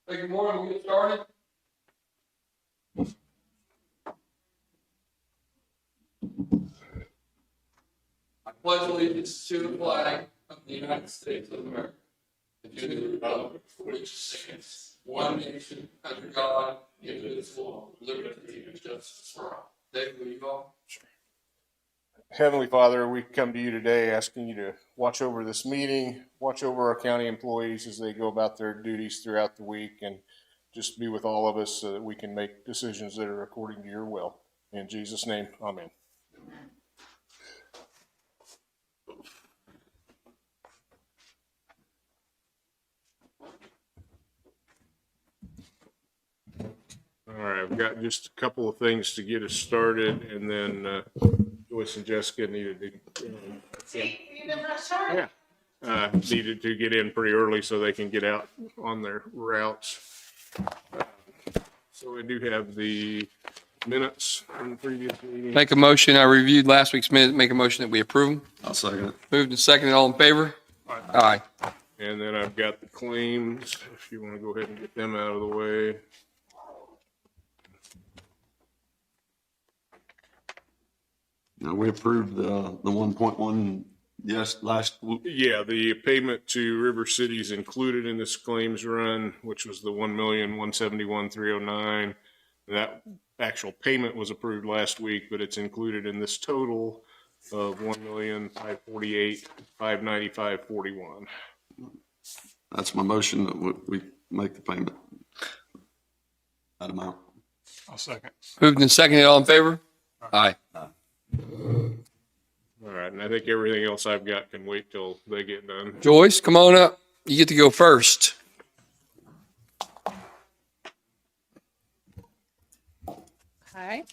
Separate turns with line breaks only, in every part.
Hey, good morning, we'll get started. I pledge allegiance to the flag of the United States of America, and to the republic for which it stands, one nation, under God, indivisible, with liberty and justice for all. David, will you call?
Heavenly Father, we come to you today asking you to watch over this meeting, watch over our county employees as they go about their duties throughout the week, and just be with all of us so that we can make decisions that are according to your will. In Jesus' name, amen. All right, I've got just a couple of things to get us started, and then Joyce and Jessica needed to get in pretty early so they can get out on their routes. So we do have the minutes from the previous meeting.
Make a motion, I reviewed last week's minute, make a motion that we approve them.
I'll second it.
Moved and seconded, all in favor? Aye.
And then I've got the claims, if you want to go ahead and get them out of the way.
Now, we approved the 1.1, yes, last,
Yeah, the payment to River City is included in this claims run, which was the $1,171,309. That actual payment was approved last week, but it's included in this total of $1,548,595.41.
that's my motion that we make the payment. That amount.
I'll second.
Moved and seconded, all in favor? Aye.
All right, and I think everything else I've got can wait till they get done.
Joyce, come on up. You get to go first.
Hi.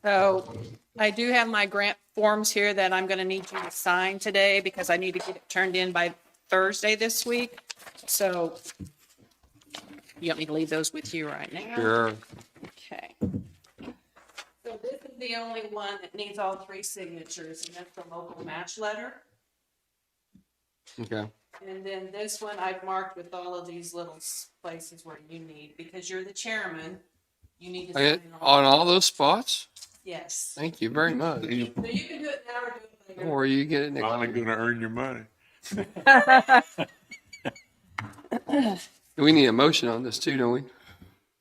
So I do have my grant forms here that I'm going to need you to sign today because I need to get it turned in by Thursday this week. So you want me to leave those with you right now?
Sure.
Okay. So this is the only one that needs all three signatures, and that's the local match letter.
Okay.
And then this one I've marked with all of these little places where you need, because you're the chairman, you need to sign
On all those spots?
Yes.
Thank you very much.
So you can do it now or do it later.
Don't worry, you get it next.
Finally gonna earn your money.
We need a motion on this too, don't we?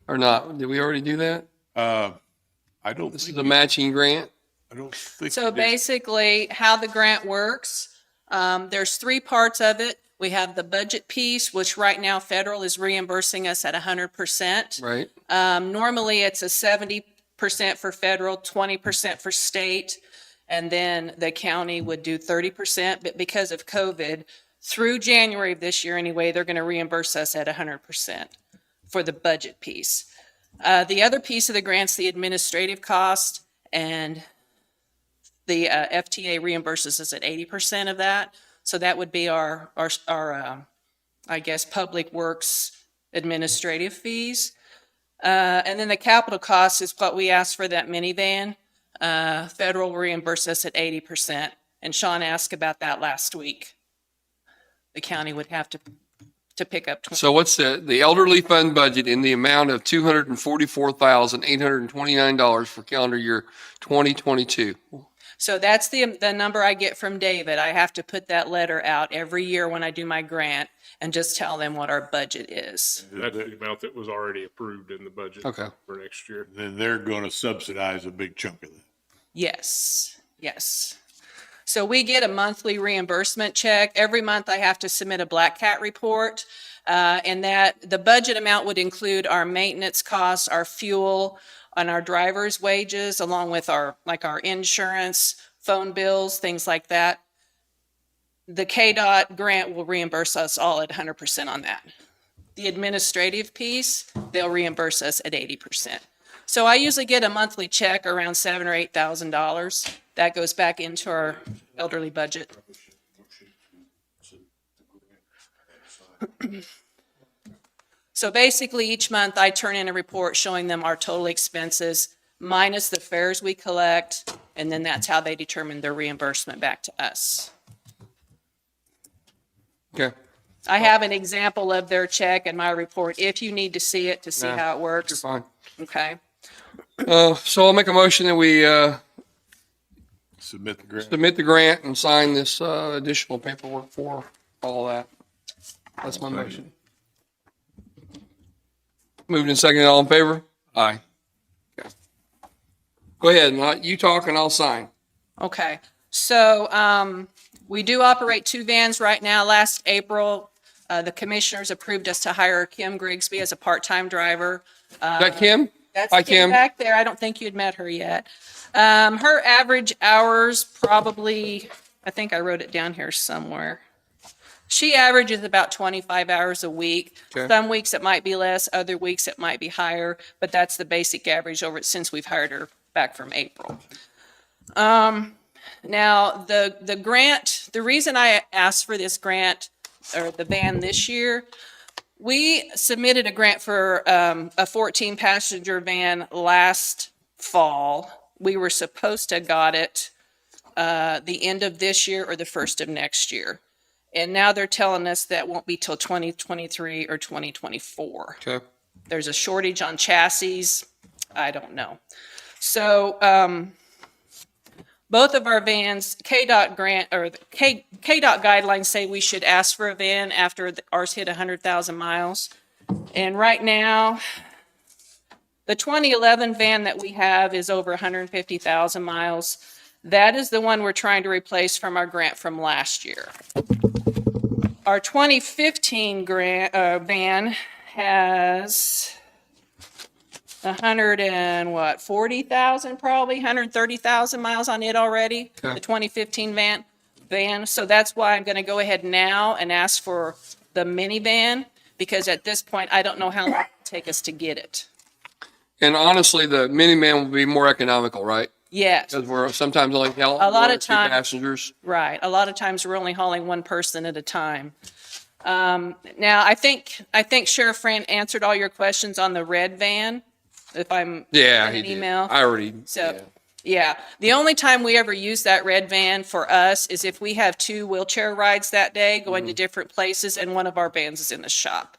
Or not? Did we already do that?
I don't
This is
think,
a matching grant?
I don't think.
So
we did.
basically, how the grant works, there's three parts of it. We have the budget piece, which right now federal is reimbursing us at 100%.
Right.
Normally, it's a 70% for federal, 20% for state, and then the county would do 30%. But because of COVID, through January of this year anyway, they're going to reimburse us at 100% for the budget piece. The other piece of the grant's the administrative cost, and the FTA reimburses us at 80% of that. So that would be our I guess, public works administrative fees. And then the capital cost is what we asked for that minivan. Federal will reimburse us at 80%. And Sean asked about that last week. The county would have to pick up.
So what's the elderly fund budget in the amount of $244,829 for calendar year 2022?
So that's the number I get from David. I have to put that letter out every year when I do my grant and just tell them what our budget is.
That's the amount that was already approved in the budget
Okay.
for next year.
Then they're gonna subsidize a big chunk of that.
Yes, yes. So we get a monthly reimbursement check. Every month I have to submit a Black Cat report. And that the budget amount would include our maintenance costs, our fuel, and our driver's wages, along with our insurance, phone bills, things like that. The KDOT grant will reimburse us all at 100% on that. The administrative piece, they'll reimburse us at 80%. So I usually get a monthly check around $7,000 or $8,000. That goes back into our elderly budget. So basically, each month I turn in a report showing them our total expenses minus the fares we collect, and then that's how they determine their reimbursement back to us.
Okay.
I have an example of their check in my report if you need to see it to see
Nah,
how it
You're
works.
fine.
Okay.
So I'll make a motion that we
Submit the grant.
submit the grant and sign this additional paperwork for all that. That's my motion. Moved and seconded, all in favor? Aye. Okay. Go ahead, you talk and I'll sign.
Okay. So, we do operate 2 vans right now. Last April, the commissioners approved us to hire Kim Grigsby as a part-time driver.
Is that Kim?
That's
Hi,
Kim
Kim.
back there. I don't think you'd met her yet. Her average hours probably, I think I wrote it down here somewhere. She averages about 25 hours a week.
Okay.
Some weeks it might be less, other weeks it might be higher, but that's the basic average over since we've hired her back from April. Now, the grant, the reason I asked for this grant, or the van this year, we submitted a grant for a 14-passenger van last fall. We were supposed to have got it the end of this year or the first of next year. And now they're telling us that won't be till 2023 or 2024.
Okay.
There's a shortage on chassis. I don't know. So, both of our vans, KDOT grant, or the KDOT guidelines say we should ask for a van after ours hit 100,000 miles. And right now, the 2011 van that we have is over 150,000 miles. That is the one we're trying to replace from our grant from last year. Our 2015 van has 40,000 probably, 130,000 miles on it already,
Okay.
the 2015 van. So that's why I'm going to go ahead now and ask for the minivan, because at this point, I don't know how long it will take us to get it.
And honestly, the minivan will be more economical, right?
Yes,
Because we're sometimes only
A lot
one or
of
two
time-
passengers.
right. A lot of times we're only hauling one person at a time. Now, I think Sheriff Fran answered all your questions on the red van, if I'm
Yeah,
in
he
an
did.
email.
I already.
So, yeah, the only time we ever use that red van for us is if we have 2 wheelchair rides that day going to different places and one of our vans is in the shop.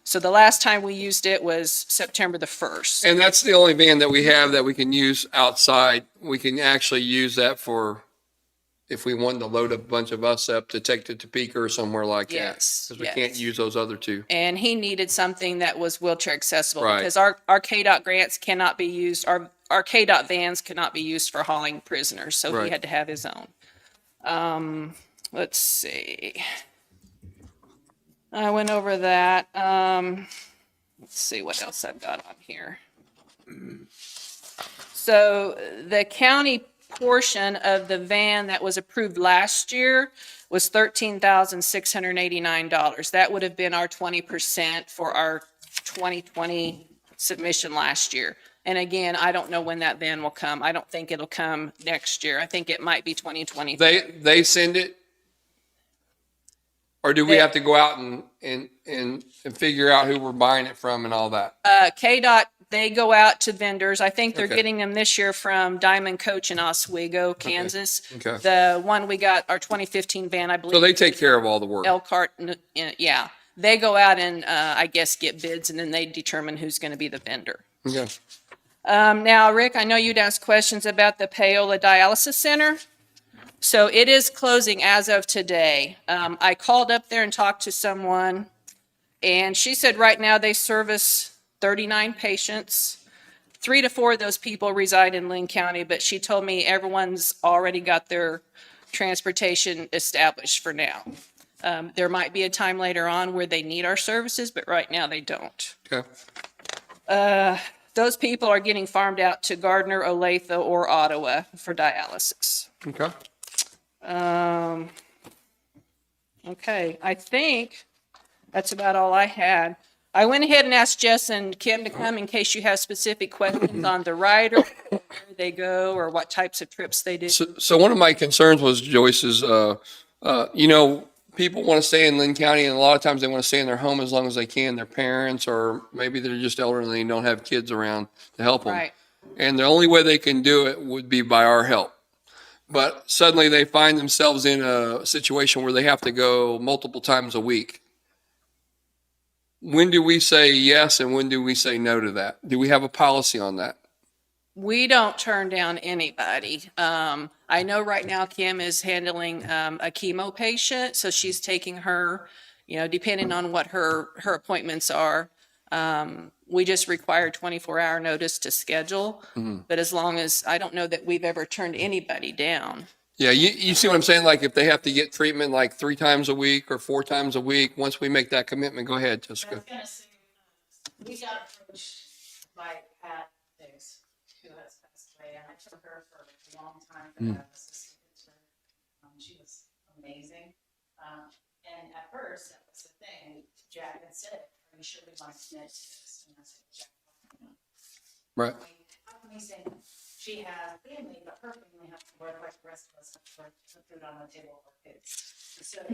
So the last time we used it was September the 1st.
And that's the only van that we have that we can use outside. We can actually use that for, if we wanted to load a bunch of us up to take to Topeka or somewhere like that.
Yes,
Because we
yes.
can't use those other 2.
And he needed something that was wheelchair accessible
Right.
because our KDOT grants cannot be used, our KDOT vans cannot be used for hauling prisoners. So
Right.
he had to have his own. Let's see. I went over that. Let's see what else I've got on here. So the county portion of the van that was approved last year was $13,689. That would have been our 20% for our 2020 submission last year. And again, I don't know when that van will come. I don't think it'll come next year. I think it might be 2020.
They send it? Or do we
They-
have to go out and figure out who we're buying it from and all that?
KDOT, they go out to vendors. I think they're
Okay.
getting them this year from Diamond Coach in Oswego, Kansas.
Okay.
The one we got, our 2015 van, I believe.
So they take care of all the work.
Elkhart, yeah. They go out and, I guess, get bids and then they determine who's going to be the vendor.
Okay.
Now, Rick, I know you'd ask questions about the Paola Dialysis Center. So it is closing as of today. I called up there and talked to someone, and she said right now they service 39 patients. 3 to 4 of those people reside in Linn County, but she told me everyone's already got their transportation established for now. There might be a time later on where they need our services, but right now they don't.
Okay.
Those people are getting farmed out to Gardner, Olathe, or Ottawa for dialysis.
Okay.
Okay, I think that's about all I had. I went ahead and asked Jess and Kim to come in case you have specific questions on the rider, where they go, or what types of trips they do.
So one of my concerns was Joyce's, people want to stay in Linn County and a lot of times they want to stay in their home as long as they can, their parents, or maybe they're just elderly and don't have kids around to help them.
Right.
And the only way they can do it would be by our help. But suddenly they find themselves in a situation where they have to go multiple times a week. when do we say yes and when do we say no to that? Do we have a policy on that?
We don't turn down anybody. I know right now Kim is handling a chemo patient, so she's taking her, depending on what her appointments are. We just require 24-hour notice to schedule, but as long as, I don't know that we've ever turned anybody down.
Yeah, you see what I'm saying? Like if they have to get treatment like 3 times a week or 4 times a week, once we make that commitment, go ahead,
I
Jessica.
was gonna say, we got approached by Pat Diggs, who has passed away, and I took her for a long time to have assistant to her. She was amazing. And at first, that was the thing, Jack had said, are you sure we want to commit to this? And I said, Jack,
Right.
how can we say no? She has family, but her family has to work like the rest of us have to work to put food on the table for kids. So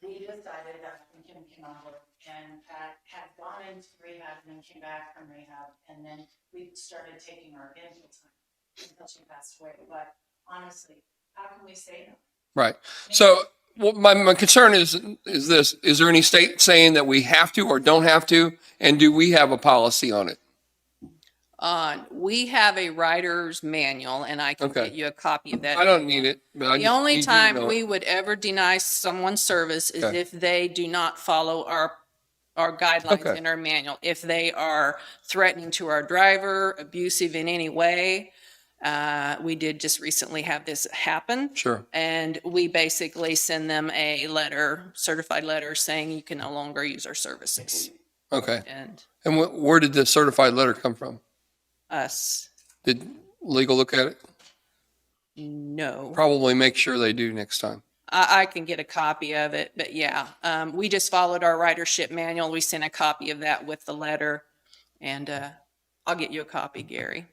we decided that Kim came on board, and Pat had gone into rehab and then came back from rehab, and then we started taking her in full time until she passed away. But honestly, how can we say no?
Right. So well, my concern is this, is there any state saying that we have to or don't have to? And do we have a policy on it?
We have a writer's manual, and I can
Okay.
get you a copy of that.
I don't need it, but I
The
just
only
need you to
time
know it.
we would ever deny someone service is
Okay.
if they do not follow our guidelines
Okay.
in our manual. If they are threatening to our driver, abusive in any way. We did just recently have this happen.
Sure.
And we basically send them a letter, certified letter saying you can no longer use our services.
Okay.
And
And where did the certified letter come from?
us,
Did legal look at it?
no.
Probably make sure they do next time.
I can get a copy of it, but yeah, we just followed our ridership manual. We sent a copy of that with the letter, and I'll get you a copy, Gary.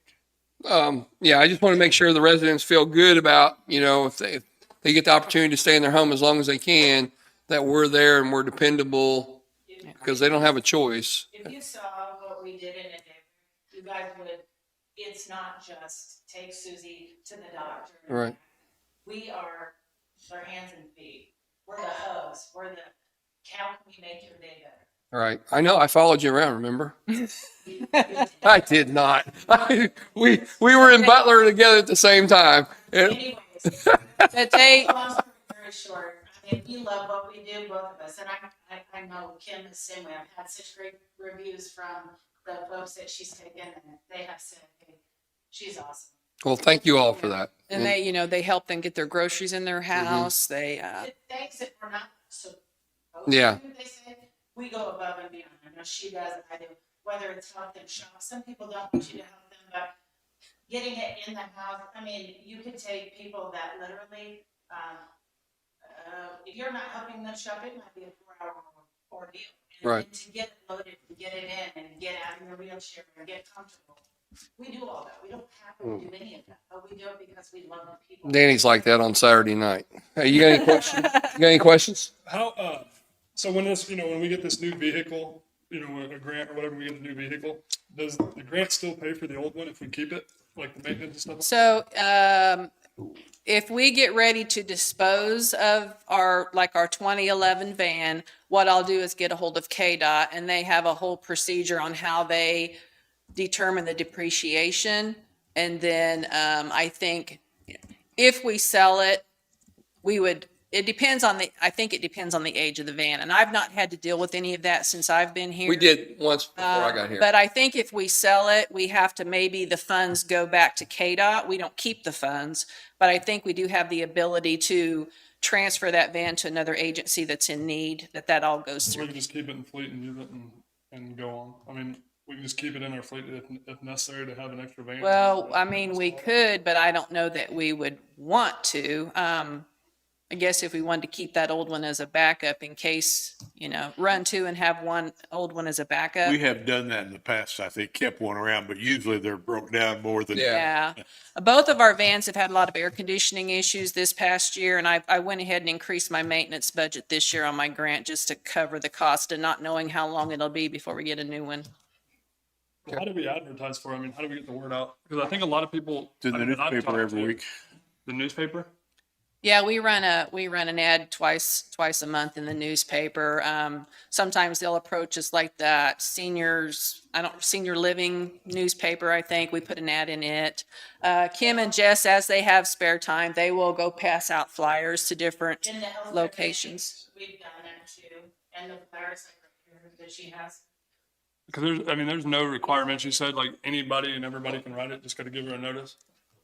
Yeah, I just want to make sure the residents feel good about, if they get the opportunity to stay in their home as long as they can, that we're there and we're dependable because they don't have a choice.
If you saw what we did in a day, you guys would, it's not just take Susie to the doctor.
Right.
We are their hands and feet. We're the hubs. We're the, how can we make your day better?
All right. I know I followed you around, remember? I did not. We were in Butler together at the same time. And-
Anyways,
But they,
long story very short, I mean, we love what we do, both of us, and I know Kim the same way. I've had such great reviews from the folks that she's taken, and they have said, hey, she's awesome.
well, thank you all for that.
and they, they help them get their groceries in their house. They,
The things that we're not supposed
Yeah.
to do, they say, we go above and beyond. I know she does, I do, whether it's help them shop. Some people don't want you to help them, but getting it in the house, I mean, you could take people that literally, if you're not helping them shop, it might be a 4-hour ordeal. And
Right.
to get it loaded, and get it in, and get out of your wheelchair, and get comfortable. We do all that. We don't have to do any of that, but we do it because we love the people.
Danny's like that on Saturday night. Hey, you got any questions? You got any questions?
How, so when this, when we get this new vehicle, a grant or whatever, we get a new vehicle, does the grant still pay for the old one if we keep it, like the maintenance and stuff?
So, if we get ready to dispose of our 2011 van, what I'll do is get a hold of KDOT, and they have a whole procedure on how they determine the depreciation. And then, I think if we sell it, it depends on I think it depends on the age of the van. And I've not had to deal with any of that since I've been here.
We did once before I got here.
But I think if we sell it, we have to, maybe the funds go back to KDOT. We don't keep the funds, but I think we do have the ability to transfer that van to another agency that's in need, that all goes
We
through.
can just keep it in fleet and use it and go on. I mean, we can just keep it in our fleet if necessary to have an extra van.
Well, I mean, we could, but I don't know that we would want to. I guess if we wanted to keep that old one as a backup in case, run two and have one old one as a backup.
We have done that in the past, I think, kept one around, but usually they're broke down more than.
Yeah.
Yeah. Both of our vans have had a lot of air conditioning issues this past year, and I went ahead and increased my maintenance budget this year on my grant just to cover the cost and not knowing how long it'll be before we get a new one.
How do we advertise for it? I mean, how do we get the word out? Because I think a lot of people.
It's in the
I've
newspaper
talked
every
to-
week.
The newspaper?
Yeah, we run an ad twice a month in the newspaper. Sometimes they'll approach us like that senior living newspaper, I think. We put an ad in it. Kim and Jess, as they have spare time, they will go pass out flyers to different
In the health
locations.
We've done that too, and the virus that she has.
Because there's no requirements. You said like anybody and everybody can write it. Just got to give her a notice.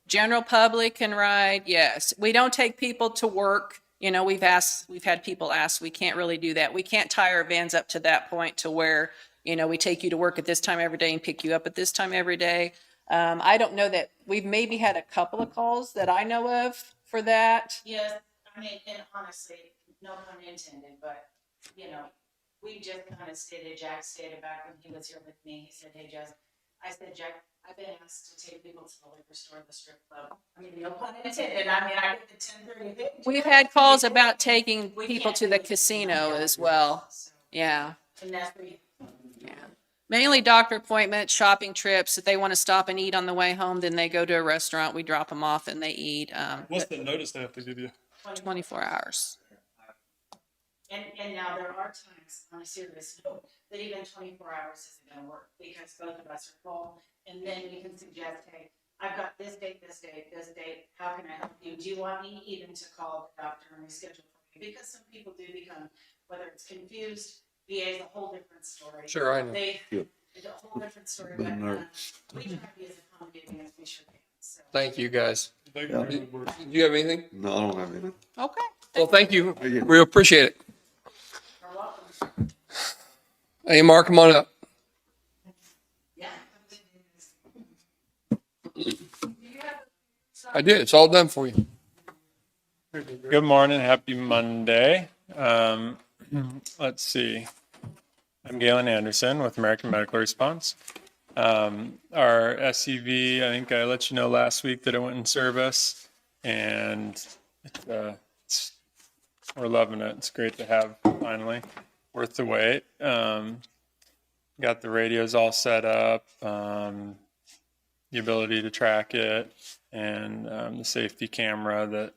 General public can ride, yes. We don't take people to work. You know, we've had people ask, we can't really do that. We can't tie our vans up to that point to where, you know, we take you to work at this time every day and pick you up at this time every day. I don't know that, we've maybe had a couple of calls that I know of for that.
Yes, I mean, and honestly, no pun intended, but, you know, we just kind of Jack stated back when he was here with me, he said, hey, Jess, I said, Jack, I've been asked to take people to the liquor store, the strip club. I mean, no pun intended. I mean, I get the 10:30.
We've had calls about taking people to the casino as well. Yeah,
And that's where you,
yeah. Mainly doctor appointments, shopping trips. If they want to stop and eat on the way home, then they go to a restaurant. We drop them off and they eat.
What's the notice they have to give you?
24 hours.
and now there are times, on a serious note, that even 24 hours isn't gonna work because both of us are full. And then we can suggest, hey, I've got this date, how can I help you? Do you want me even to call the doctor and reschedule for you? Because some people do become, whether it's confused, VA is a whole different story.
Sure, I know.
It's a whole different story, but we try to be as accommodating as we should be, so.
Thank you, guys.
Thank you.
Do you have anything?
No, I don't have anything.
Okay.
Well, thank you.
you.
We appreciate it.
You're welcome.
Hey, Mark, come on up.
Yeah.
I did. It's all done for you.
Good morning. Happy Monday. Let's see. I'm Galen Anderson with American Medical Response. Our SUV, I think I let you know last week that it went in service, and we're loving it. It's great to have finally. Worth the wait. Got the radios all set up, the ability to track it, and the safety camera that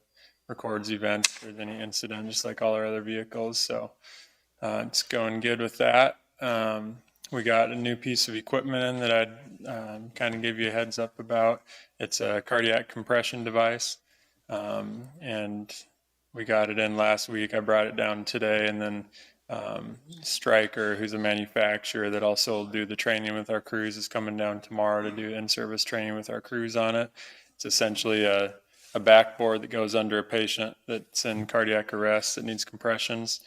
records events if there's any incident, just like all our other vehicles. So it's going good with that. We got a new piece of equipment in that I'd kind of give you a heads up about. It's a cardiac compression device, and we got it in last week. I brought it down today, and then Stryker, who's a manufacturer that also will do the training with our crews, is coming down tomorrow to do in-service training with our crews on it. It's essentially a backboard that goes under a patient that's in cardiac arrest that needs compressions.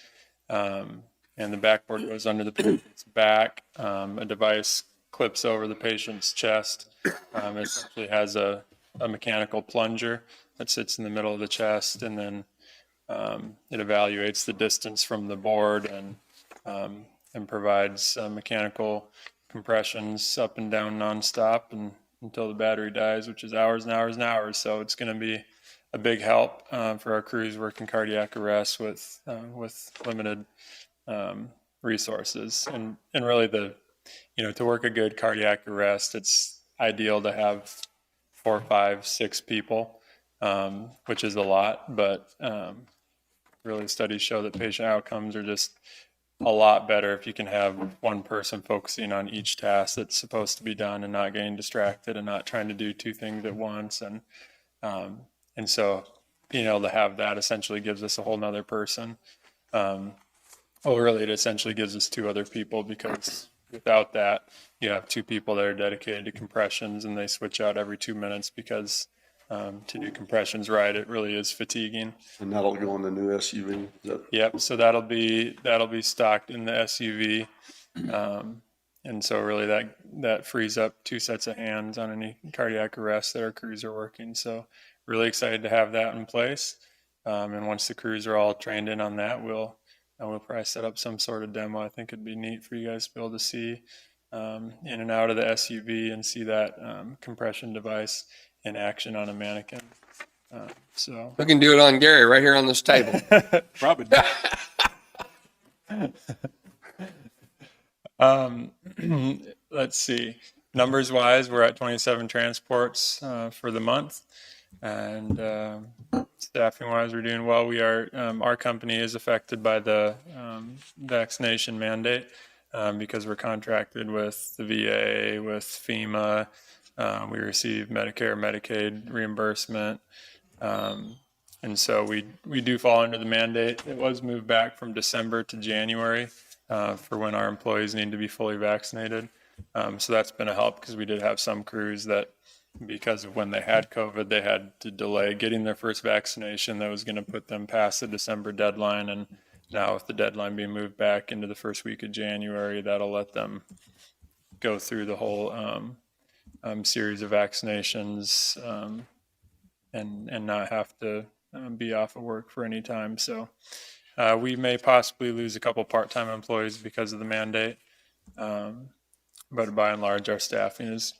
And the backboard goes under the patient's back. A device clips over the patient's chest. It essentially has a mechanical plunger that sits in the middle of the chest, and then it evaluates the distance from the board and provides mechanical compressions up and down nonstop and until the battery dies, which is hours and hours and hours. So it's going to be a big help for our crews working cardiac arrest with limited resources. And really to work a good cardiac arrest, it's ideal to have 4, 5, 6 people, which is a lot, but really studies show that patient outcomes are just a lot better if you can have one person focusing on each task that's supposed to be done and not getting distracted and not trying to do 2 things at once. And so being able to have that essentially gives us a whole nother person. Really, it essentially gives us 2 other people, because without that, you have 2 people that are dedicated to compressions, and they switch out every 2 minutes because to do compressions right, it really is fatiguing.
And that'll go in the new SUV.
Yep. So that'll be stocked in the SUV, and so really that frees up 2 sets of hands on any cardiac arrest that our crews are working. So really excited to have that in place. And once the crews are all trained in on that, we'll probably set up some sort of demo. I think it'd be neat for you guys to be able to see in and out of the SUV and see that compression device in action on a mannequin. So
We can do it on Gary right here on this table.
probably. Let's see. Numbers wise, we're at 27 transports for the month, and staffing wise, we're doing well. We are, our company is affected by the vaccination mandate because we're contracted with the VA, with FEMA. We receive Medicare, Medicaid reimbursement. And so we do fall under the mandate. It was moved back from December to January for when our employees need to be fully vaccinated. So that's been a help because we did have some crews that, because of when they had COVID, they had to delay getting their first vaccination. That was going to put them past the December deadline. And now with the deadline being moved back into the first week of January, that'll let them go through the whole series of vaccinations and not have to be off of work for any time. So we may possibly lose a couple part-time employees because of the mandate. But by and large, our staffing is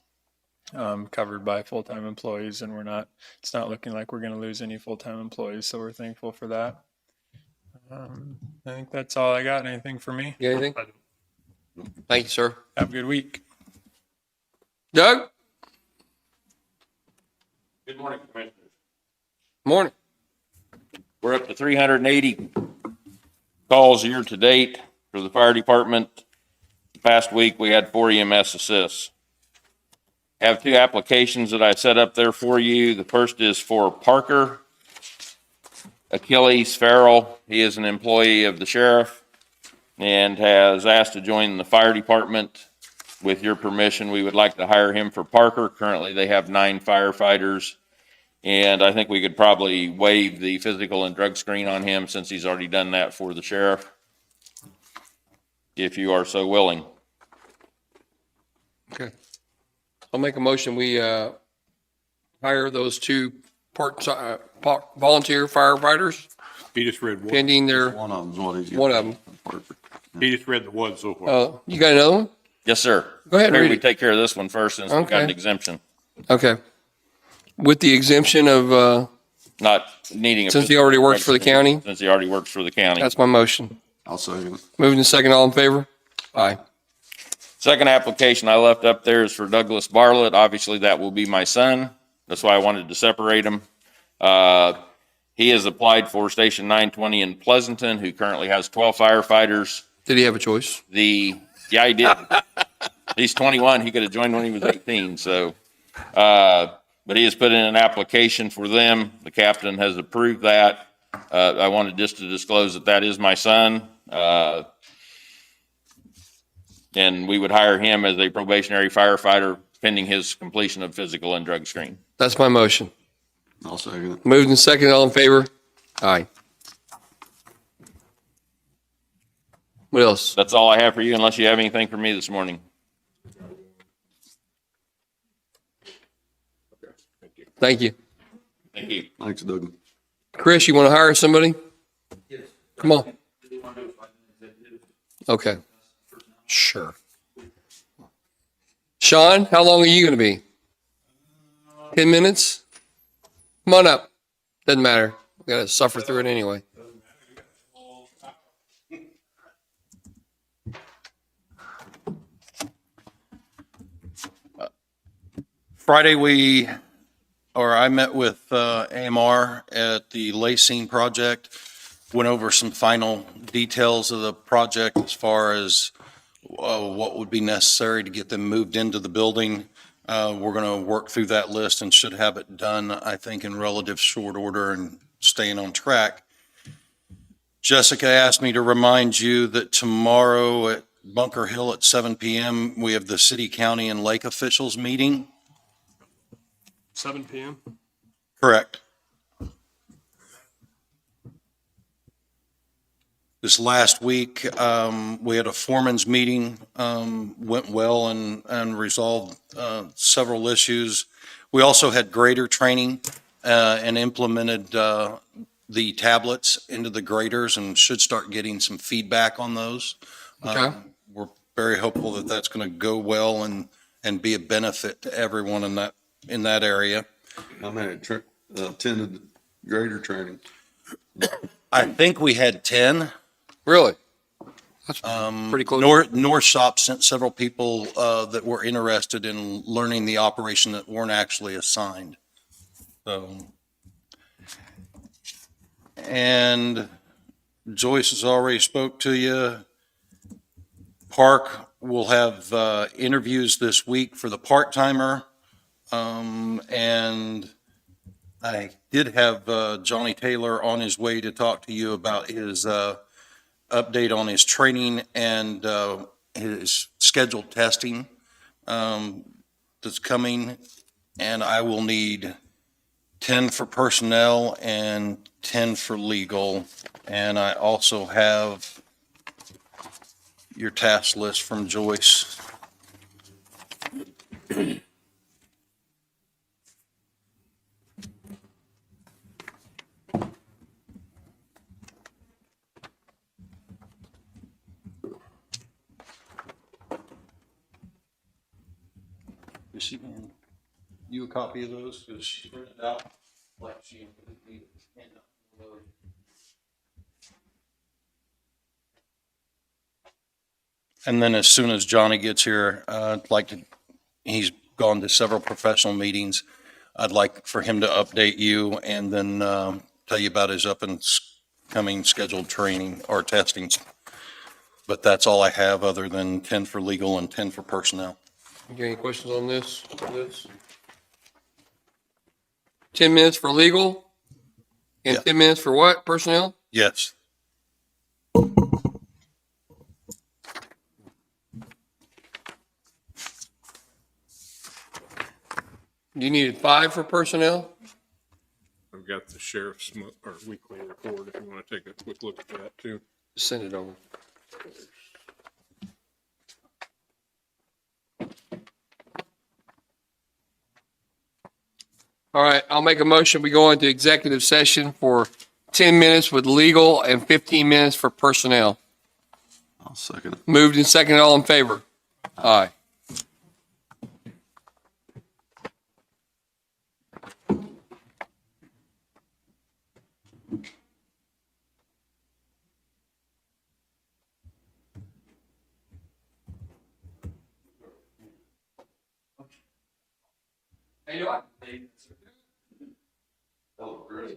covered by full-time employees, and it's not looking like we're going to lose any full-time employees. So we're thankful for that. I think that's all I got. Anything for me?
You got anything? Thank you, sir.
Have a good week.
Doug?
Good morning, Commissioners.
Morning.
We're up to 380 calls year to date for the fire department. The past week, we had 4 EMS assists. I have 2 applications that I set up there for you. The first is for Parker Achilles Farrell. He is an employee of the sheriff and has asked to join the fire department. With your permission, we would like to hire him for Parker. Currently, they have 9 firefighters. And I think we could probably waive the physical and drug screen on him since he's already done that for the sheriff, if you are so willing.
Okay. I'll make a motion. We hire those 2 volunteer firefighters
He just read one.
pending their,
One of them's what he's.
one of them.
Perfect.
He just read the one so far.
You got another one?
Yes, sir.
Go ahead and
Maybe
read
we
it.
take care of this one first since we got an
Okay.
exemption.
Okay. With the exemption of,
Not needing a.
since he already works for the county,
Since he already works for the county.
that's my motion.
I'll second it.
Moving to second, all in favor? Aye.
Second application I left up there is for Douglas Bartlett. Obviously, that will be my son. That's why I wanted to separate them. He has applied for Station 920 in Pleasanton, who currently has 12 firefighters.
Did he have a choice?
Yeah, he did. He's 21. He could have joined when he was 18. So, but he has put in an application for them. The captain has approved that. I wanted just to disclose that that is my son. And we would hire him as a probationary firefighter pending his completion of physical and drug screen.
That's my motion.
I'll second it.
Moved and second, all in favor? Aye. What else?
That's all I have for you, unless you have anything for me this morning.
Thank you.
Thank you.
Thanks, Doug.
Chris, you want to hire somebody? Yes. Come on. Okay. Sure. Sean, how long are you going to be? 10 minutes? Come on up. Doesn't matter. We got to suffer through it anyway.
Friday, I met with AMR at the Lacing project, went over some final details of the project as far as what would be necessary to get them moved into the building. We're going to work through that list and should have it done, I think, in relative short order and staying on track. Jessica asked me to remind you that tomorrow at Bunker Hill at 7 p.m., we have the city, county, and lake officials meeting.
7 p.m.
Correct. This last week, we had a foreman's meeting, went well and resolved several issues. We also had grader training and implemented the tablets into the graders and should start getting some feedback on those.
Okay.
We're very hopeful that that's going to go well and be a benefit to everyone in that area.
How many attended grader training?
I think we had 10.
Really? That's pretty close.
North Shop sent several people that were interested in learning the operation that weren't actually assigned. So And Joyce has already spoke to you. Park will have interviews this week for the part-timer. And I did have Johnny Taylor on his way to talk to you about his update on his training and his scheduled testing that's coming. And I will need 10 for personnel and 10 for legal. And I also have your task list from Joyce. Is she in? You a copy of those? Because she printed out like she needed. And then as soon as Johnny gets here, I'd like to, he's gone to several professional meetings. I'd like for him to update you and then tell you about his up and coming scheduled training or testing. But that's all I have other than 10 for legal and 10 for personnel.
You got any questions on this? 10 minutes for legal and
Yeah.
10 minutes for what? Personnel?
Yes.
You needed 5 for personnel?
I've got the sheriff's weekly report, if you want to take a quick look at that too.
Send it over. All right, I'll make a motion. We go into executive session for 10 minutes with legal and 15 minutes for personnel.
I'll second it.
Moved and seconded, all in favor? Aye. Hey, do I?
Oh, really?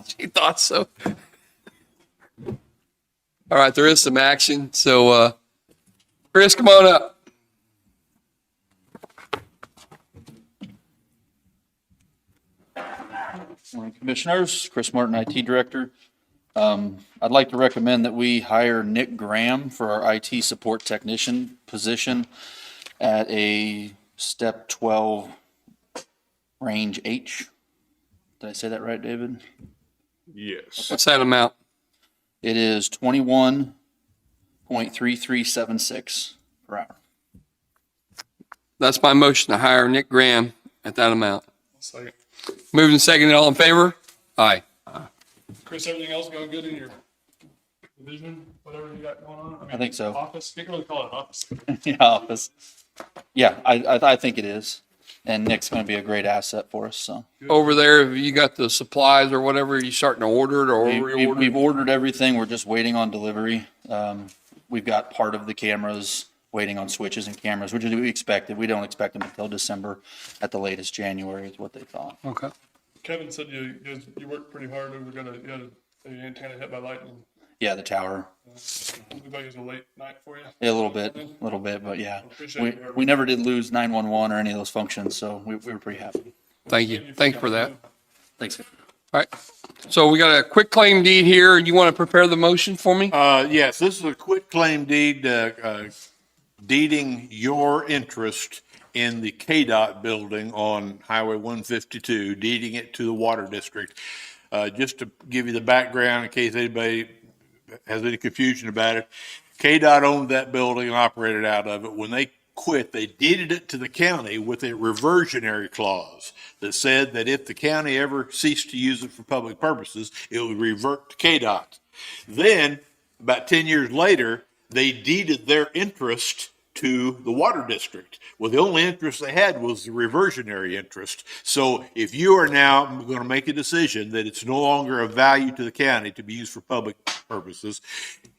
She thought so. All right, there is some action. So, Chris, come on up.
Morning, Commissioners. Chris Martin, IT Director. I'd like to recommend that we hire Nick Graham for our IT support technician position at a step 12 range H. Did I say that right, David?
Yes.
What's that amount?
It is 21.3376 per hour.
That's my motion to hire Nick Graham at that amount.
Second.
Moved and seconded, all in favor? Aye.
Chris, everything else going good in your division, whatever you got going on?
I think so.
Office, you can really call it an office.
Yeah, office. Yeah, I think it is. And Nick's going to be a great asset for us, so.
Over there, have you got the supplies or whatever? You starting to order it or reorder?
We've ordered everything. We're just waiting on delivery. We've got part of the cameras, waiting on switches and cameras, which is we expected. We don't expect them until December, at the latest January is what they thought.
Okay.
Kevin said you worked pretty hard. You had an antenna hit by lightning.
Yeah, the tower.
We thought it was a late night for you.
Yeah, a little bit, but yeah.
Appreciate it.
We never did lose 911 or any of those functions, so we were pretty happy.
Thank you. Thank you for that.
Thanks.
All right. So we got a quick claim deed here. You want to prepare the motion for me?
Yes, this is a quit claim deed, deeding your interest in the KDOT building on Highway 152, deeding it to the Water District. Just to give you the background in case anybody has any confusion about it, KDOT owned that building and operated out of it. When they quit, they deeded it to the county with a reversionary clause that said that if the county ever ceased to use it for public purposes, it would revert to KDOT. Then, about 10 years later, they deeded their interest to the Water District. Well, the only interest they had was the reversionary interest. So if you are now going to make a decision that it's no longer of value to the county to be used for public purposes,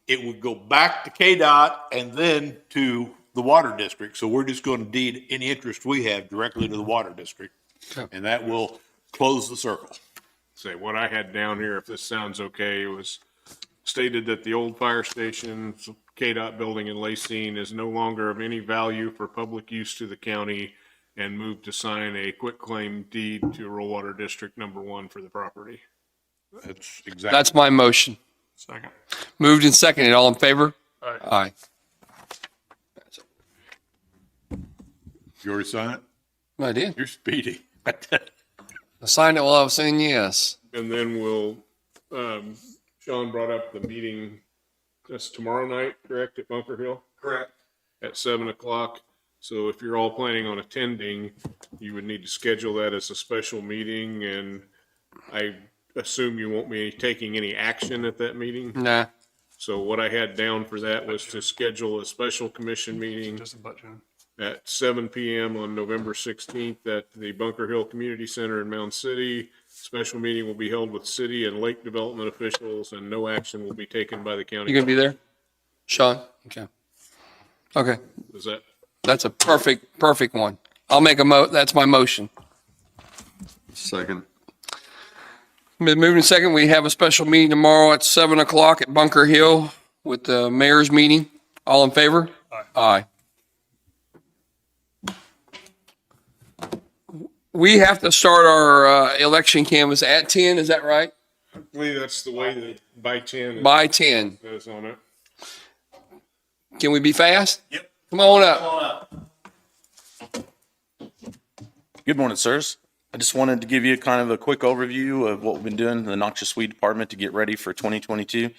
it would go back to KDOT and then to the Water District. So we're just going to deed any interest we have directly to the Water District. And that will close the circle.
Say, what I had down here, if this sounds okay, was stated that the old fire station KDOT building in Lacine is no longer of any value for public use to the county and moved to sign a quitclaim deed to Rural Water District Number 1 for the property.
That's exactly.
That's my motion.
Second.
Moved and seconded, all in favor?
Aye.
Aye.
You already signed it?
I did.
You're speedy.
I signed it while I was saying yes.
And then we'll, Sean brought up the meeting, that's tomorrow night, correct, at Bunker Hill?
Correct.
At 7:00. So if you're all planning on attending, you would need to schedule that as a special meeting, and I assume you won't be taking any action at that meeting?
Nah.
So what I had down for that was to schedule a special commission meeting
Just a butt, John.
at 7 p.m. on November 16th at the Bunker Hill Community Center in Mound City. Special meeting will be held with city and lake development officials, and no action will be taken by the county.
You gonna be there? Sean? Okay. Okay.
Is that?
That's a perfect one. I'll make that's my motion.
Second.
Been moving second. We have a special meeting tomorrow at 7:00 at Bunker Hill with the mayor's meeting. All in favor? Aye. We have to start our election canvass at 10, is that right?
I believe that's the way that by 10.
By 10.
Is on it.
Can we be fast?
Yep.
Come on up.
Good morning, sirs. I just wanted to give you kind of a quick overview of what we've been doing in the noxious weed department to get ready for 2022.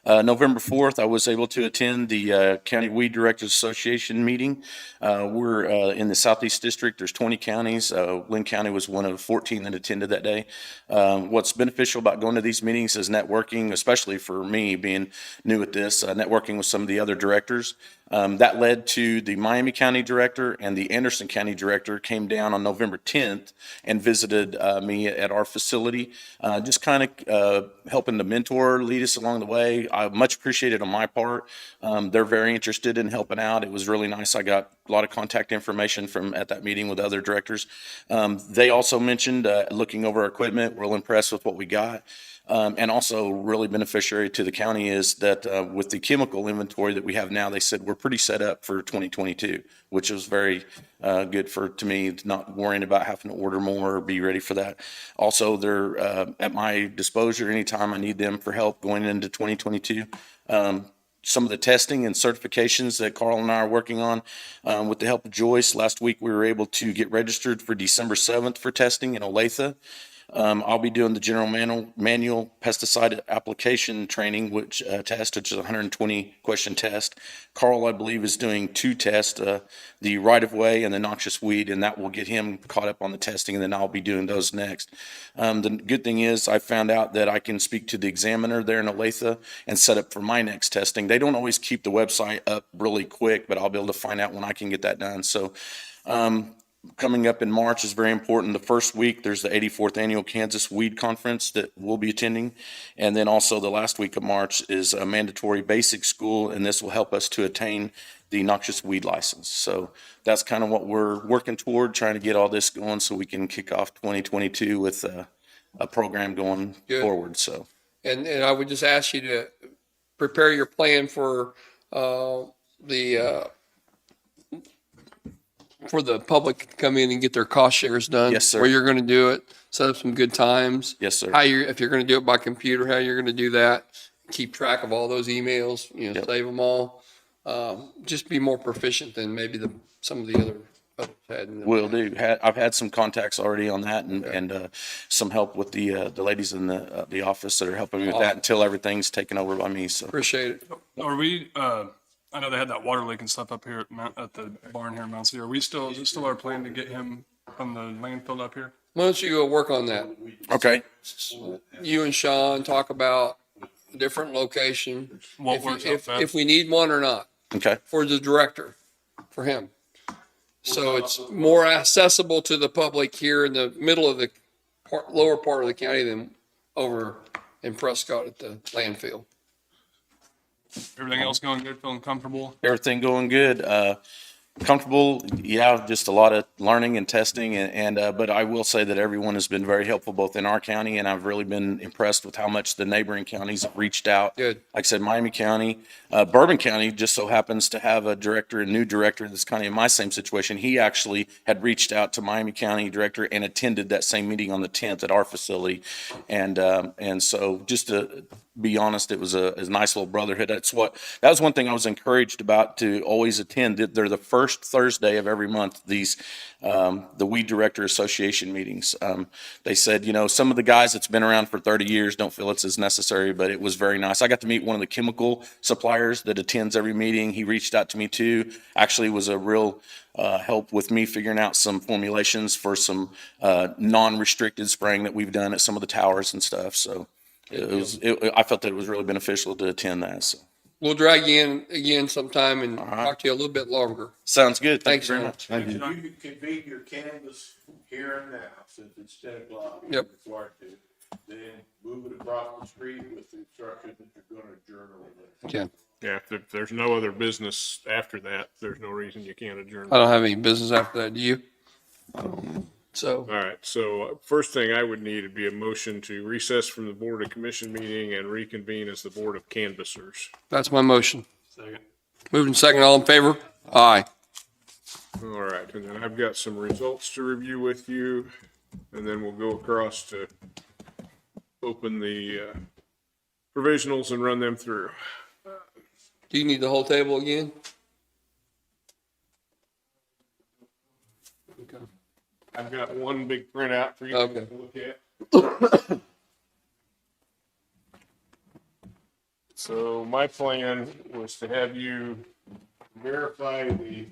November 4th, I was able to attend the County Weed Directors Association meeting. We're in the Southeast District. There's 20 counties. Linn County was one of 14 that attended that day. What's beneficial about going to these meetings is networking, especially for me being new at this, networking with some of the other directors. That led to the Miami County Director and the Anderson County Director came down on November 10th and visited me at our facility, just kind of helping to mentor, lead us along the way. I much appreciated on my part. They're very interested in helping out. It was really nice. I got a lot of contact information from at that meeting with other directors. They also mentioned looking over our equipment, real impressed with what we got. And also really beneficiary to the county is that with the chemical inventory that we have now, they said we're pretty set up for 2022, which was very good to me, not worrying about having to order more or be ready for that. Also, they're at my disposal anytime I need them for help going into 2022. Some of the testing and certifications that Carl and I are working on with the help of Joyce. Last week, we were able to get registered for December 7th for testing in Olathe. I'll be doing the general manual pesticide application training, which is a 120 question test. Carl, I believe, is doing 2 tests, the right of way and the noxious weed, and that will get him caught up on the testing, and then I'll be doing those next. The good thing is I found out that I can speak to the examiner there in Olathe and set up for my next testing. They don't always keep the website up really quick, but I'll be able to find out when I can get that done. So, coming up in March is very important. The first week, there's the 84th Annual Kansas Weed Conference that we'll be attending. And then also the last week of March is a mandatory basic school, and this will help us to attain the noxious weed license. So that's kind of what we're working toward, trying to get all this going so we can kick off 2022 with a program going forward. So,
And I would just ask you to prepare your plan for the public to come in and get their cost shares done.
Yes, sir.
Where you're going to do it, set up some good times.
Yes, sir.
If you're going to do it by computer, how you're going to do that. Keep track of all those emails,
Yep.
save them all. Just be more proficient than maybe some of the other others had.
Will do. I've had some contacts already on that and some help with the ladies in the office that are helping me with that until everything's taken over by me. So
Appreciate it.
Are we, I know they had that water leak and stuff up here at the barn here in Mount Cedar. Is it still our plan to get him from the landfill up here?
Why don't you go work on that?
okay.
You and Sean talk about a different location.
What works out best?
If we need one or not.
Okay.
For the director, for him. So it's more accessible to the public here in the middle of the lower part of the county than over in Prescott at the landfill.
Everything else going good, feeling comfortable?
Everything going good. Comfortable, yeah, just a lot of learning and testing but I will say that everyone has been very helpful both in our county, and I've really been impressed with how much the neighboring counties have reached out.
Good.
Like I said, Miami County, Bourbon County just so happens to have a new director that's kind of in my same situation. He actually had reached out to Miami County director and attended that same meeting on the 10th at our facility. And so just to be honest, it was a nice little brotherhood. That was one thing I was encouraged about to always attend. They're the first Thursday of every month, the Weed Director Association meetings. They said, some of the guys that's been around for 30 years don't feel it's as necessary, but it was very nice. I got to meet one of the chemical suppliers that attends every meeting. He reached out to me too. Actually was a real help with me figuring out some formulations for some non-restricted spraying that we've done at some of the towers and stuff. So I felt that it was really beneficial to attend that. So.
We'll drag you in again sometime and talk to you a little bit longer.
Sounds good.
Thanks
Thank you very
much.
much.
You can convene your canvas here and now, since it's 10 o'clock.
Yep.
Required to, then move it across the street with the instruction that you're gonna journal it.
Yeah.
Yeah, if there's no other business after that, there's no reason you can't adjourn.
I don't have any business after that. Do you? So.
All right, so first thing I would need would be a motion to recess from the Board of Commission meeting and reconvene as the Board of Canvassers.
That's my motion.
Second.
Moving second, all in favor? Aye.
All right, and then I've got some results to review with you, and then we'll go across to open the provisionals and run them through.
Do you need the whole table again? Okay.
I've got one big printout for you
Okay.
to look at. So my plan was to have you verify the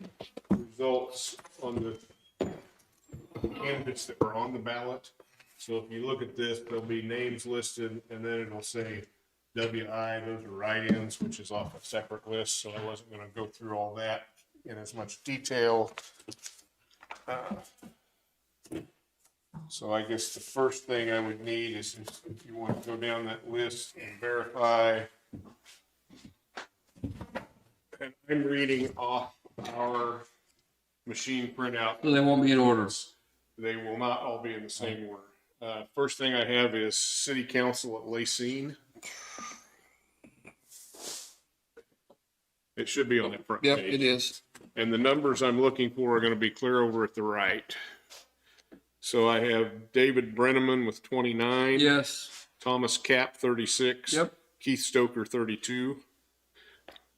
results on the candidates that were on the ballot. So if you look at this, there'll be names listed, and then it'll say WI, those are write-ins, which is off a separate list, so I wasn't gonna go through all that in as much detail. So I guess the first thing I would need is if you want to go down that list and verify I'm reading off our machine printout.
So they won't be in order.
They will not all be in the same order. First thing I have is city council at Lacine. It should be on that front
Yep,
page.
it is.
And the numbers I'm looking for are going to be clear over at the right. So I have David Brenneman with 29.
Yes.
Thomas Cap, 36.
Yep.
Keith Stoker, 32.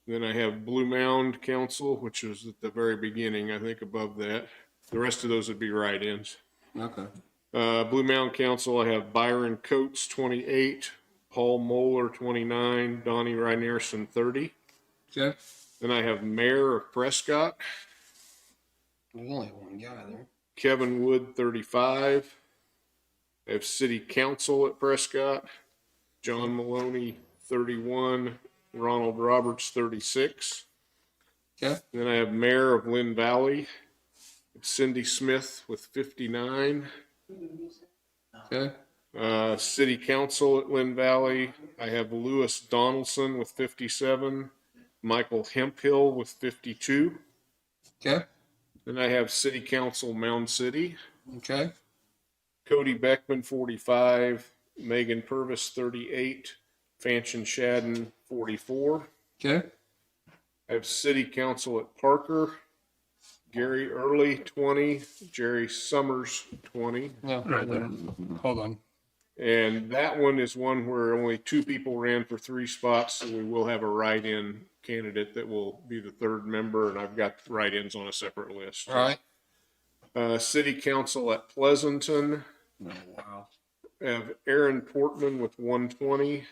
Then I have Blue Mound Council, which is at the very beginning, I think above that. The rest of those would be write-ins.
Okay.
Blue Mound Council, I have Byron Coates, 28. Paul Moeller, 29. Donnie Reinerson, 30.
Okay.
Then I have Mayor of Prescott.
There's only one guy there.
Kevin Wood, 35. I have City Council at Prescott. John Maloney, 31. Ronald Roberts, 36.
Okay.
Then I have Mayor of Linn Valley. Cindy Smith with 59.
Okay.
City Council at Linn Valley. I have Lewis Donaldson with 57. Michael Hemphill with 52.
Okay.
Then I have City Council Mound City.
Okay.
Cody Beckman, 45. Megan Purvis, 38. Fanchon Shadden, 44.
Okay.
I have City Council at Parker. Gary Early, 20. Jerry Summers, 20.
No, right there. Hold on.
And that one is one where only 2 people ran for 3 spots, so we will have a write-in candidate that will be the 3rd member, and I've got write-ins on a separate list.
All right.
City Council at Pleasanton.
Oh, wow.
I have Aaron Portman with 120.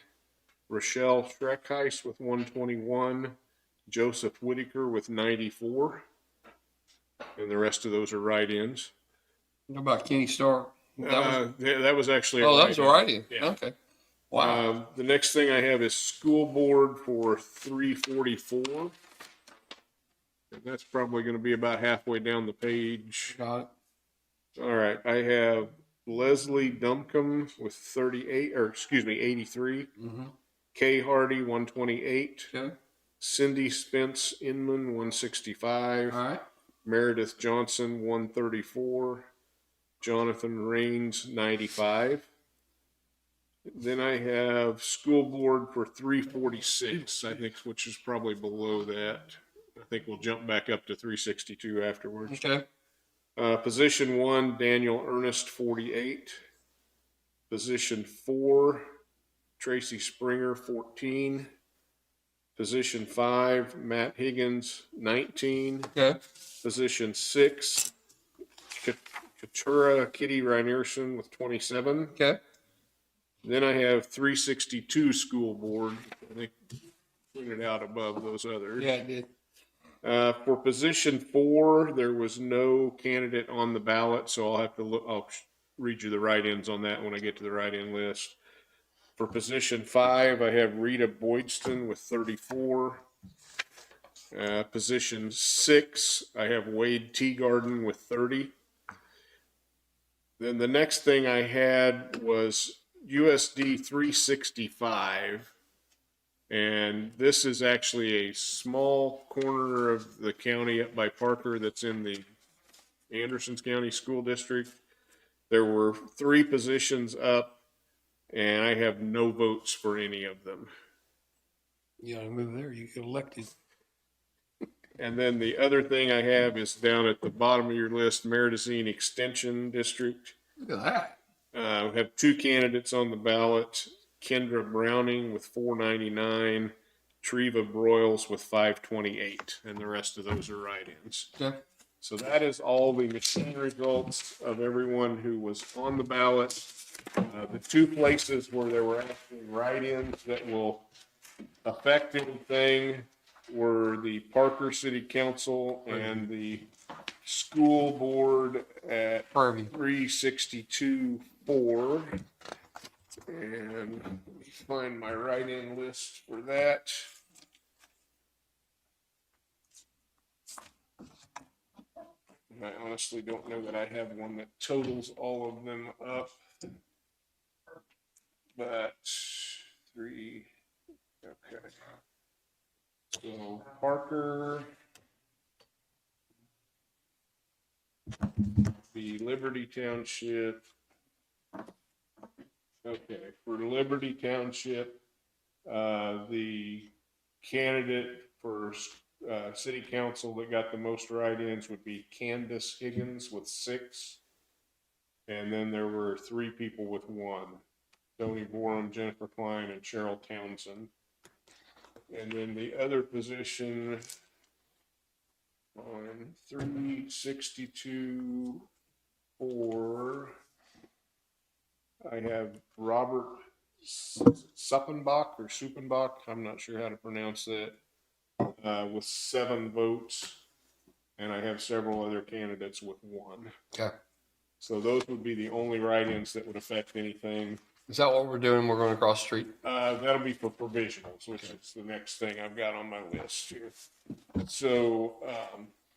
Rochelle Schreckheis with 121. Joseph Whitaker with 94. And the rest of those are write-ins.
What about Kenny Stark?
That was actually.
That was a write-in.
Yeah.
Okay. Wow.
The next thing I have is school board for 344. And that's probably going to be about halfway down the page.
Got it.
All right. I have Leslie Duncombe with 83.
Mm-hmm.
Kay Hardy, 128.
Okay.
Cindy Spence Inman, 165.
All right.
Meredith Johnson, 134. Jonathan Rains, 95. Then I have school board for 346, I think, which is probably below that. I think we'll jump back up to 362 afterwards.
Okay.
Position 1, Daniel Ernest, 48. Position 4, Tracy Springer, 14. Position 5, Matt Higgins, 19.
Okay.
Position 6, Katura Kitty Reinerson with 27.
Okay.
Then I have 362 school board. I think printed out above those others.
Yeah, it did.
For position 4, there was no candidate on the ballot, so I'll have to look. I'll read you the write-ins on that when I get to the write-in list. For position 5, I have Rita Boydston with 34. Position 6, I have Wade Teagarden with 30. Then the next thing I had was USD 365. And this is actually a small corner of the county up by Parker that's in the Andersons County School District. There were 3 positions up, and I have no votes for any of them.
You gotta move there. You get elected.
And then the other thing I have is down at the bottom of your list, Meridazine Extension District.
Look at that.
We have 2 candidates on the ballot. Kendra Browning with 499, Treva Broyles with 528, and the rest of those are write-ins.
Okay.
So that is all the machine results of everyone who was on the ballot. The 2 places where there were actually write-ins that will affect anything were the Parker City Council and the school board at
Harvey.
362-4. And let me find my write-in list for that. I honestly don't know that I have one that totals all of them up. But 3, okay. So Parker, the Liberty Township. Okay, for Liberty Township, the candidate for city council that got the most write-ins would be Candace Higgins with 6. And then there were 3 people with 1. Tony Borum, Jennifer Klein, and Cheryl Townsend. And then the other position on 362 4, I have Robert Suppenbach or Suppenbach, I'm not sure how to pronounce that, with 7 votes. And I have several other candidates with 1.
Okay.
So those would be the only write-ins that would affect anything.
Is that what we're doing? We're going across the street?
That'll be for provisionals, which is the next thing I've got on my list here. So,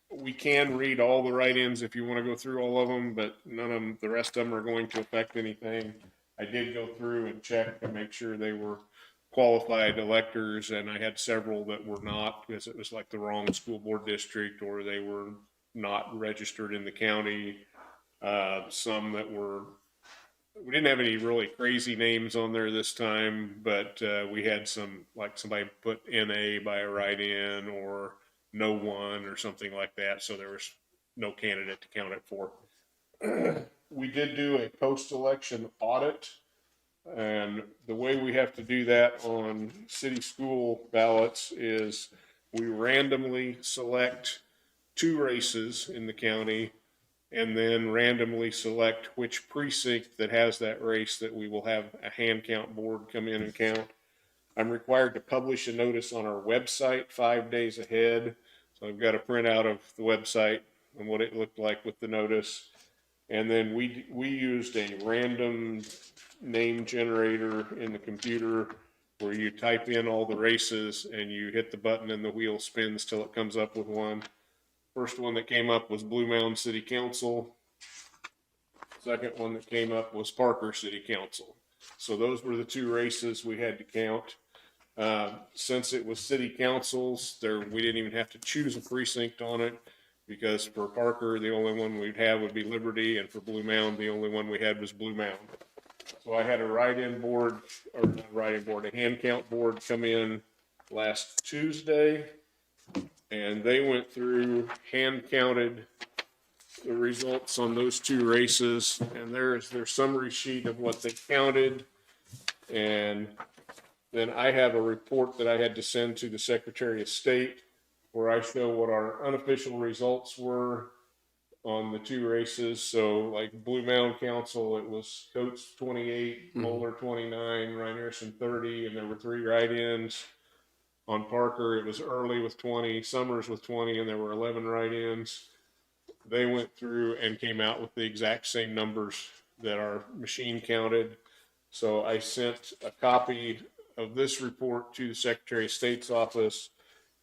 we can read all the write-ins if you want to go through all of them, but none of them, the rest of them are going to affect anything. I did go through and check to make sure they were qualified electors, and I had several that were not because it was like the wrong school board district or they were not registered in the county. Some that were, we didn't have any really crazy names on there this time, but we had some, like somebody put NA by a write-in or no one or something like that. So there was no candidate to count it for. We did do a post-election audit. And the way we have to do that on city school ballots is we randomly select 2 races in the county and then randomly select which precinct that has that race that we will have a hand count board come in and count. I'm required to publish a notice on our website 5 days ahead. So I've got a printout of the website and what it looked like with the notice. And then we used a random name generator in the computer where you type in all the races and you hit the button and the wheel spins till it comes up with one. First one that came up was Blue Mound City Council. Second one that came up was Parker City Council. So those were the 2 races we had to count. Since it was city councils, we didn't even have to choose a precinct on it because for Parker, the only one we'd have would be Liberty, and for Blue Mound, the only one we had was Blue Mound. So I had a write-in board, or not write-in board, a hand count board come in last Tuesday, and they went through, hand counted the results on those 2 races, and there's their summary sheet of what they counted, and then I have a report that I had to send to the Secretary of State where I show what our unofficial results were on the 2 races. So like Blue Mound Council, it was Coates 28, Moeller 29, Reinerson 30, and there were 3 write-ins. On Parker, it was Early with 20, Summers with 20, and there were 11 write-ins. They went through and came out with the exact same numbers that our machine counted. So I sent a copy of this report to the Secretary of State's office,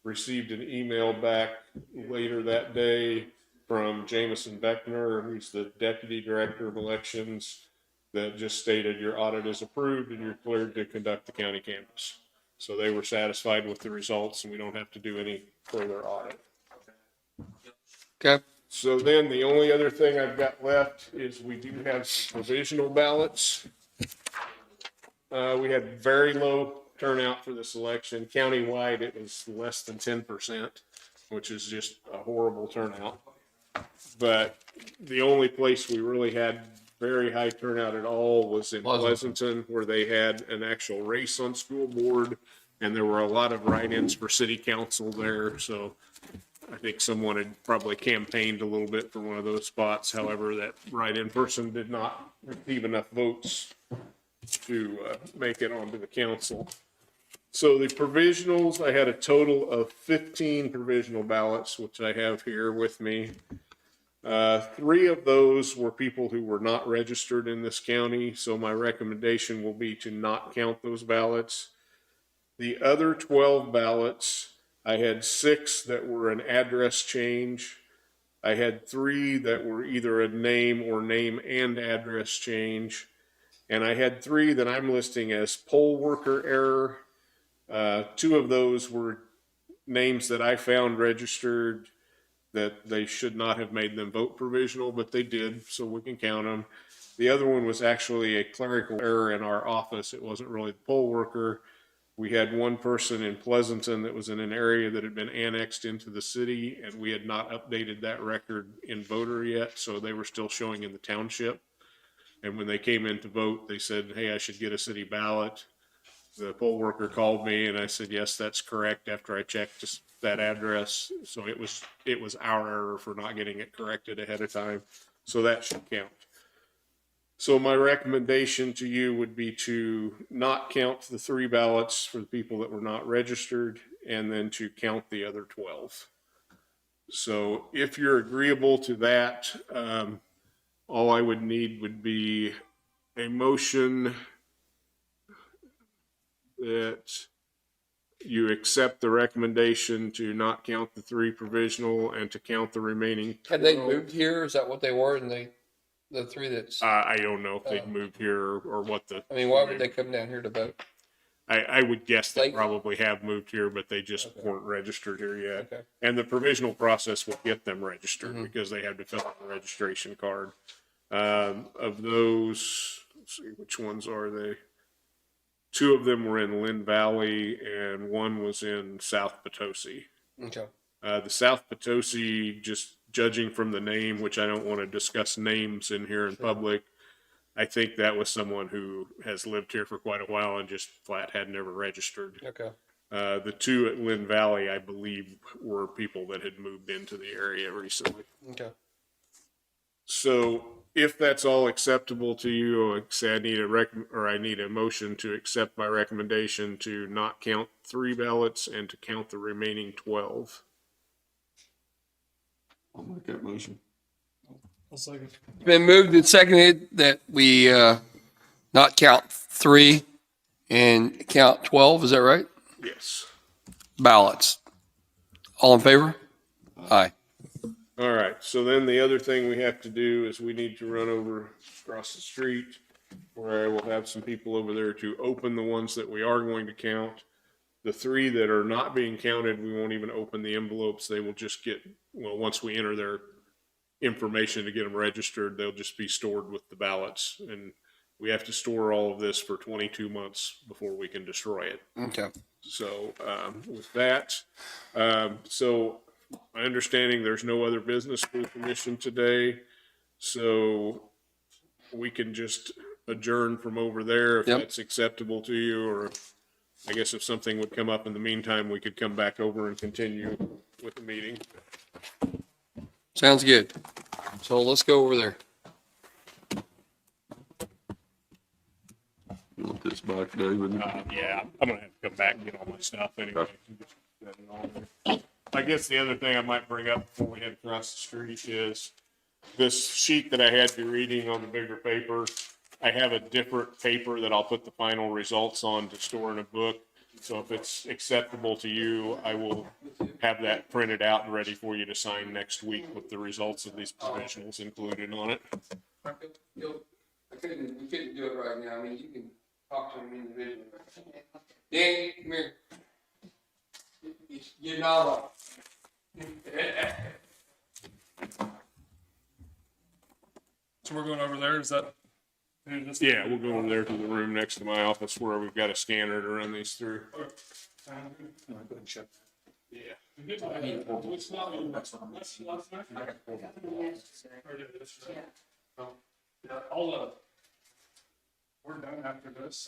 received an email back later that day from Jameson Beckner, who's the Deputy Director of Elections, that just stated your audit is approved and you're cleared to conduct the county canvass. So they were satisfied with the results and we don't have to do any further audit.
Okay.
So then the only other thing I've got left is we do have some provisional ballots. We had very low turnout for this election. Countywide, it was less than 10%, which is just a horrible turnout. But the only place we really had very high turnout at all was in Pleasanton, where they had an actual race on school board, and there were a lot of write-ins for city council there. So I think someone had probably campaigned a little bit for one of those spots. However, that write-in person did not receive enough votes to make it onto the council. So the provisionals, I had a total of 15 provisional ballots, which I have here with me. 3 of those were people who were not registered in this county, so my recommendation will be to not count those ballots. The other 12 ballots, I had 6 that were an address change. I had 3 that were either a name or name and address change. And I had 3 that I'm listing as poll worker error. 2 of those were names that I found registered that they should not have made them vote provisional, but they did, so we can count them. The other one was actually a clerical error in our office. It wasn't really the poll worker. We had one person in Pleasanton that was in an area that had been annexed into the city, and we had not updated that record in voter yet, so they were still showing in the township. And when they came in to vote, they said, hey, I should get a city ballot. The poll worker called me and I said, yes, that's correct, after I checked that address. So it was our error for not getting it corrected ahead of time. So that should count. So my recommendation to you would be to not count the 3 ballots for the people that were not registered, and then to count the other 12. So if you're agreeable to that, all I would need would be a motion that you accept the recommendation to not count the 3 provisional and to count the remaining.
Had they moved here? Is that what they were? And the 3 that's,
I don't know if they'd moved here or what the.
I mean, why would they come down here to vote?
I would guess they
Like-
probably have moved here, but they just weren't registered here yet.
Okay.
And the provisional process will get them registered because they have to fill out a registration card. Of those, let's see, which ones are they? 2 of them were in Linn Valley and 1 was in South Potosi.
Okay.
The South Potosi, just judging from the name, which I don't want to discuss names in here in public, I think that was someone who has lived here for quite a while and just flat had never registered.
Okay.
The 2 at Linn Valley, I believe, were people that had moved into the area recently.
Okay.
So if that's all acceptable to you, like say I need a motion to accept my recommendation to not count 3 ballots and to count the remaining 12.
I'll make that motion.
I'll second.
It's been moved and seconded that we not count 3 and count 12. Is that right?
Yes.
Ballots. All in favor? Aye.
All right, so then the other thing we have to do is we need to run over across the street where I will have some people over there to open the ones that we are going to count. The 3 that are not being counted, we won't even open the envelopes. They will just get, well, once we enter their information to get them registered, they'll just be stored with the ballots. And we have to store all of this for 22 months before we can destroy it.
Okay.
So with that, so my understanding, there's no other business for the commission today. So we can just adjourn from over there if
Yep.
that's acceptable to you, or I guess if something would come up in the meantime, we could come back over and continue with the meeting.
Sounds good. So let's go over there.
You want this back, David?
Yeah, I'm gonna have to come back and get all my stuff anyway. Just set it all there. I guess the other thing I might bring up before we head across the street is this sheet that I had you reading on the bigger paper. I have a different paper that I'll put the final results on to store in a book. So if it's acceptable to you, I will have that printed out and ready for you to sign next week with the results of these provisionals included on it.
We couldn't do it right now. I mean, you can talk to them individually. Dan, come here. You're not.
So we're going over there, is that?
Yeah, we'll go over there to the room next to my office where we've got a scanner to run these through. Yeah.
We're done after this.